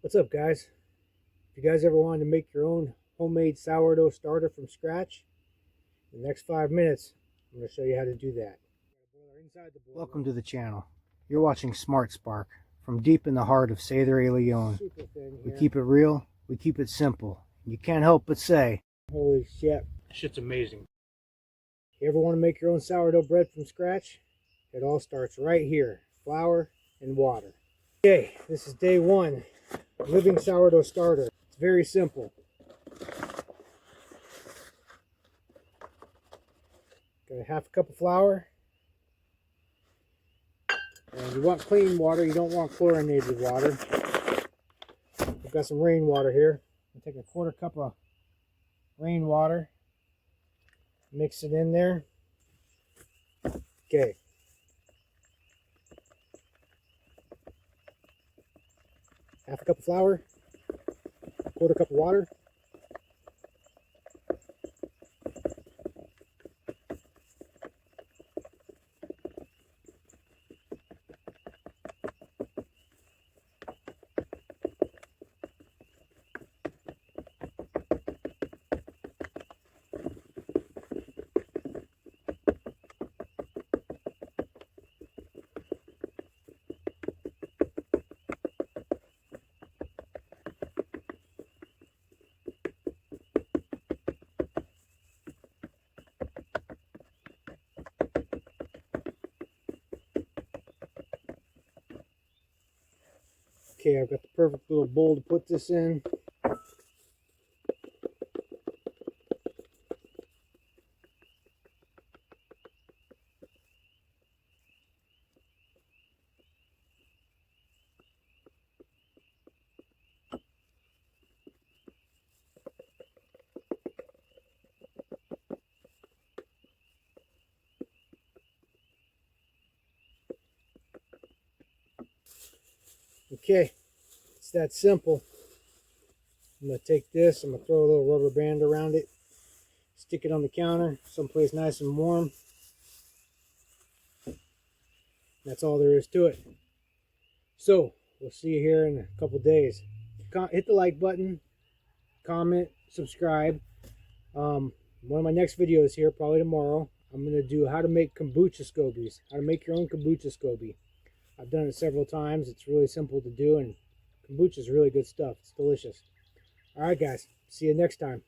What's up, guys? If you guys ever wanted to make your own homemade sourdough starter from scratch, in the next 5 minutes, I'm going to show you how to do that. Welcome to the channel. You're watching Smart Spark from deep in the heart of Sierra Leone. We keep it real, we keep it simple. You can't help but say, holy shit, shit's amazing. You ever want to make your own sourdough bread from scratch? It all starts right here, flour and water. Okay, this is day one, living sourdough starter. It's very simple. Got a half a cup of flour. And you want clean water, you don't want chlorinated water. I've got some rainwater here. I'll take a quarter cup of rainwater, mix it in there. Okay. Half a cup of flour, quarter cup of water. Okay, I've got the perfect little bowl to put this in. Okay, it's that simple. I'm going to take this, I'm going to throw a little rubber band around it, stick it on the counter, someplace nice and warm. That's all there is to it. So, we'll see you here in a couple days. Hit the like button, comment, subscribe. One of my next videos here, probably tomorrow, I'm going to do how to make kombucha SCOBYs, how to make your own kombucha SCOBY. I've done it several times. It's really simple to do, and kombucha is really good stuff. It's delicious. All right, guys. See you next time.